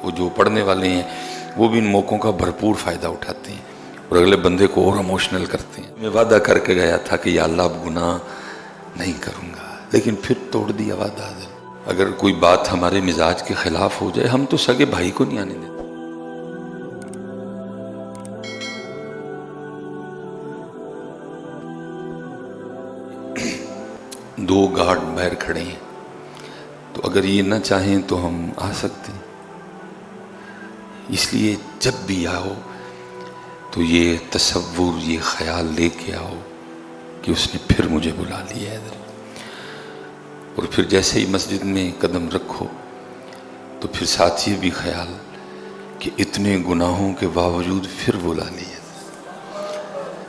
وہ جو پڑھنے والے ہیں وہ بھی ان موقعوں کا بھرپور فائدہ اٹھاتے ہیں اور اگلے بندے کو اور ایموشنل کرتے ہیں۔ میں وعدہ کر کے گیا تھا کہ یا اللہ اب گناہ نہیں کروں گا، لیکن پھر توڑ دیا وعدہ۔ اگر کوئی بات ہمارے مزاج کے خلاف ہو جائے ہم تو سگے بھائی کو نہیں آنے دیتے۔ دو گارڈ باہر کھڑے ہیں، تو اگر یہ نہ چاہیں تو ہم آ سکتے ہیں، اس لیے جب بھی آؤ تو یہ تصور، یہ خیال لے کے آؤ کہ اس نے پھر مجھے بلا لیا ہے ادھر۔ اور پھر جیسے ہی مسجد میں قدم رکھو تو پھر ساتھ یہ بھی خیال کہ اتنے گناہوں کے باوجود پھر بلا لیا۔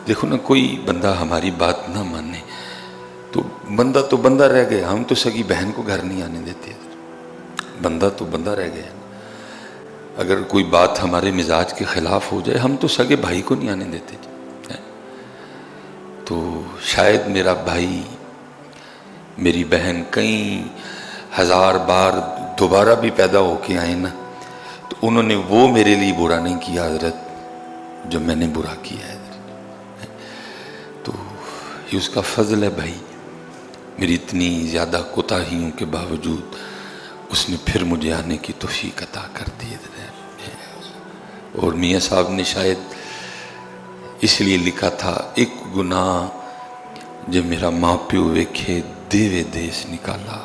دیکھو نا، کوئی بندہ ہماری بات نہ مانے تو بندہ رہ گیا، ہم تو سگی بہن کو گھر نہیں آنے دیتے، بندہ تو بندہ رہ گیا۔ اگر کوئی بات ہمارے مزاج کے خلاف ہو جائے ہم تو سگے بھائی کو نہیں آنے دیتے۔ تو شاید میرا بھائی، میری بہن کئی ہزار بار دوبارہ بھی پیدا ہو کے آئے نا، تو انہوں نے وہ میرے لیے برا نہیں کیا حضرت جو میں نے برا کیا ہے حضرت۔ تو یہ اس کا فضل ہے بھائی، میری اتنی زیادہ کوتاہیوں کے باوجود اس نے پھر مجھے آنے کی توفیق عطا کر دی۔ اور میاں صاحب نے شاید اس لیے لکھا تھا، ایک گناہ جو میرا ماں پیو ویکھے دیوے دیس نکالا۔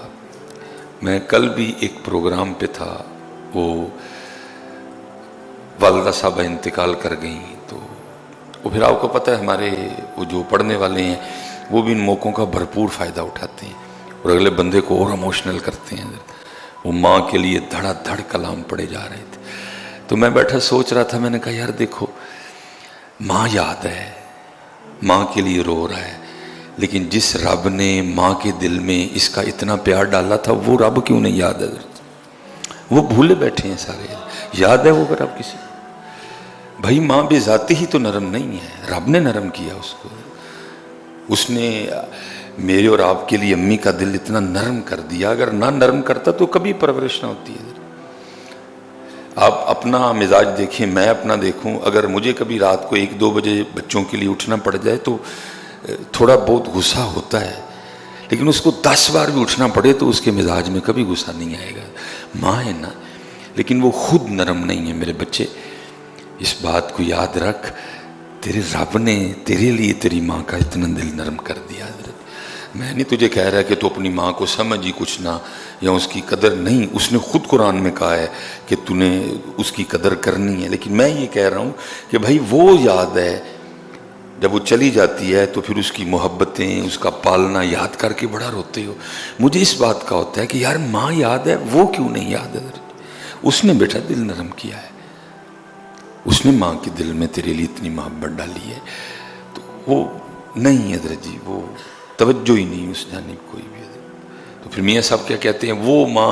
میں کل بھی ایک پروگرام پہ تھا، وہ والدہ صاحبہ انتقال کر گئیں، تو وہ پھر آپ کو پتہ ہے ہمارے وہ جو پڑھنے والے ہیں وہ بھی ان موقعوں کا بھرپور فائدہ اٹھاتے ہیں اور اگلے بندے کو اور ایموشنل کرتے ہیں۔ وہ ماں کے لیے دھڑا دھڑ کلام پڑے جا رہے تھے، تو میں بیٹھا سوچ رہا تھا، میں نے کہا یار دیکھو، ماں یاد ہے، ماں کے لیے رو رہا ہے، لیکن جس رب نے ماں کے دل میں اس کا اتنا پیار ڈالا تھا وہ رب کیوں نہیں یاد ہے؟ وہ بھولے بیٹھے ہیں سارے، یاد ہے وہ اگر آپ کسی؟ بھائی ماں بے ذاتی ہی تو نرم نہیں ہے، رب نے نرم کیا اس کو۔ اس نے میرے اور آپ کے لیے امی کا دل اتنا نرم کر دیا، اگر نہ نرم کرتا تو کبھی پرورش نہ ہوتی ہے۔ آپ اپنا مزاج دیکھیں، میں اپنا دیکھوں، اگر مجھے کبھی رات کو 1-2 بجے بچوں کے لیے اٹھنا پڑ جائے تو تھوڑا بہت غصہ ہوتا ہے، لیکن اس کو 10 بار بھی اٹھنا پڑے تو اس کے مزاج میں کبھی غصہ نہیں آئے گا۔ ماں ہے نا، لیکن وہ خود نرم نہیں ہے۔ میرے بچے، اس بات کو یاد رکھ، تیرے رب نے تیرے لیے تیری ماں کا اتنا دل نرم کر دیا۔ میں نہیں تجھے کہہ رہا کہ تو اپنی ماں کو سمجھ ہی کچھ نہ، یا اس کی قدر نہیں، اس نے خود قرآن میں کہا ہے کہ تو نے اس کی قدر کرنی ہے، لیکن میں یہ کہہ رہا ہوں کہ بھائی وہ یاد ہے جب وہ چلی جاتی ہے تو پھر اس کی محبتیں، اس کا پالنا یاد کر کے بڑا روتے ہو۔ مجھے اس بات کا ہوتا ہے کہ یار ماں یاد ہے، وہ کیوں نہیں یاد ہے؟ اس نے بیٹا دل نرم کیا ہے، اس نے ماں کے دل میں تیرے لیے اتنی محبت ڈالی ہے، تو وہ نہیں حضرت جی، وہ توجہ ہی نہیں اس جانب کوئی بھی۔ تو پھر میاں صاحب کیا کہتے ہیں، وہ ماں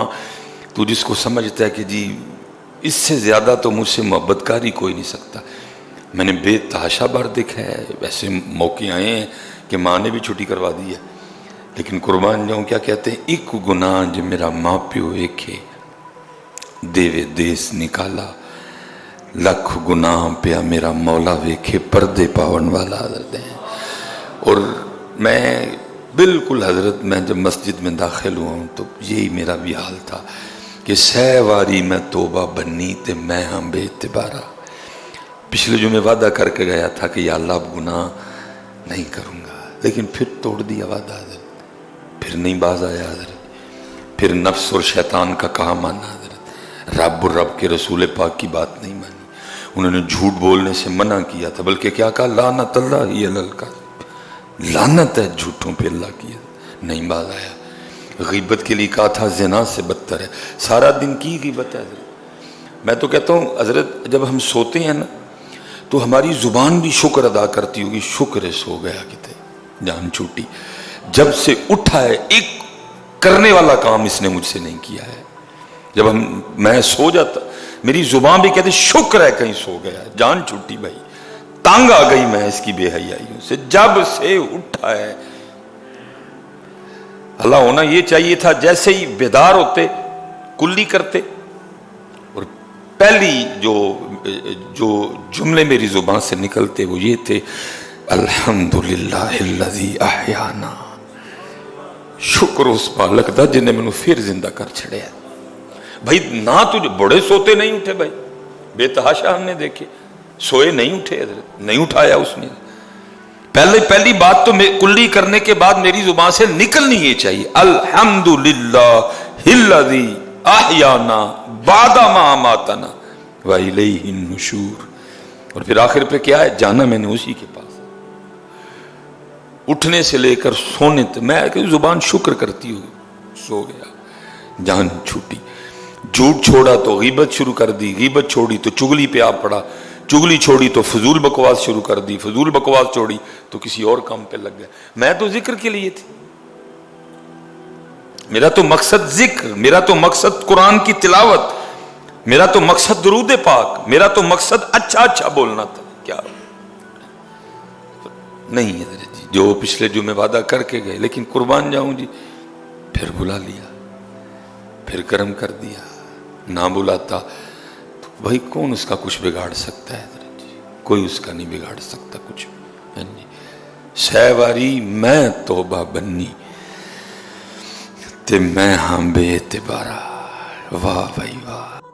تو جس کو سمجھتا ہے کہ جی اس سے زیادہ تو مجھ سے محبت کار ہی کوئی نہیں سکتا۔ میں نے بے تحاشا بار دیکھا ہے، ویسے موقع آئے ہیں کہ ماں نے بھی چھٹی کروا دی ہے، لیکن قربان جاؤں کیا کہتے ہیں، ایک گناہ جو میرا ماں پیو ویکھے دیوے دیس نکالا، لکھ گناہ پیا میرا مولا ویکھے پردے پاون والا حضرت ہے۔ اور میں بالکل حضرت، میں جب مسجد میں داخل ہوا ہوں تو یہی میرا بھی حال تھا کہ سہ واری میں توبہ بنی تے میں ہم بے اعتبارہ۔ پچھلے جو میں وعدہ کر کے گیا تھا کہ یا اللہ اب گناہ نہیں کروں گا، لیکن پھر توڑ دیا وعدہ حضرت، پھر نہیں باز آیا حضرت، پھر نفس اور شیطان کا کہا مانا حضرت، رب اور رب کے رسول پاک کی بات نہیں مانی۔ انہوں نے جھوٹ بولنے سے منع کیا تھا، بلکہ کیا کہا، لعنت اللہ ہی علی الکاذب، لعنت ہے جھوٹوں پہ اللہ کی۔ نہیں باز آیا۔ غیبت کے لیے کہا تھا زنا سے بدتر ہے، سارا دن کی غیبت ہے حضرت۔ میں تو کہتا ہوں حضرت، جب ہم سوتے ہیں نا تو ہماری زبان بھی شکر ادا کرتی ہوگی، شکر ہے سو گیا کتے، جان چھوٹی، جب سے اٹھا ہے ایک کرنے والا کام اس نے مجھ سے نہیں کیا ہے۔ جب میں سو جاتا میری زبان بھی کہتی شکر ہے کہیں سو گیا، جان چھوٹی بھائی، تانگ آ گئی میں اس کی بے حیائیوں سے، جب سے اٹھا ہے۔ اللہ ہونا یہ چاہیے تھا جیسے ہی بیدار ہوتے کلی کرتے اور پہلی جو جملے میری زبان سے نکلتے وہ یہ تھے، الحمدللہ الذی احیانا، شکر اس مالک دا جنہیں میں نے پھر زندہ کر چھڑے ہے۔ بھائی نہ تجھے بڑے سوتے نہیں اٹھے، بھائی بے تحاشا ہم نے دیکھے سوئے نہیں اٹھے، حضرت نہیں اٹھایا اس نے۔ پہلی بات تو کلی کرنے کے بعد میری زبان سے نکلنی یہ چاہیے، الحمدللہ الذی احیانا بعد ما اماتنا وَإِلَيْهِ النُّشُورُ۔ اور پھر آخر پہ کیا ہے، جانا میں نے اسی کے پاس، اٹھنے سے لے کر سونے تک میں زبان شکر کرتی ہوئی، سو گیا جان چھوٹی، جھوٹ چھوڑا تو غیبت شروع کر دی، غیبت چھوڑی تو چگلی پہ آ پڑا، چگلی چھوڑی تو فضول بکواس شروع کر دی، فضول بکواس چھوڑی تو کسی اور کام پہ لگ گیا۔ میں تو ذکر کے لیے تھی، میرا تو مقصد ذکر، میرا تو مقصد قرآن کی تلاوت، میرا تو مقصد درود پاک، میرا تو مقصد اچھا بولنا تھا۔ کیا نہیں ہے جی، جو پچھلے جمعے وعدہ کر کے گئے، لیکن قربان جاؤں جی پھر بلا لیا، پھر کرم کر دیا۔ نہ بلاتا تو بھائی کون اس کا کچھ بگاڑ سکتا ہے حضرت جی، کوئی اس کا نہیں بگاڑ سکتا کچھ۔ سہواری میں توبہ بنی تے میں ہاں بے اعتبارا، واہ بھائی واہ۔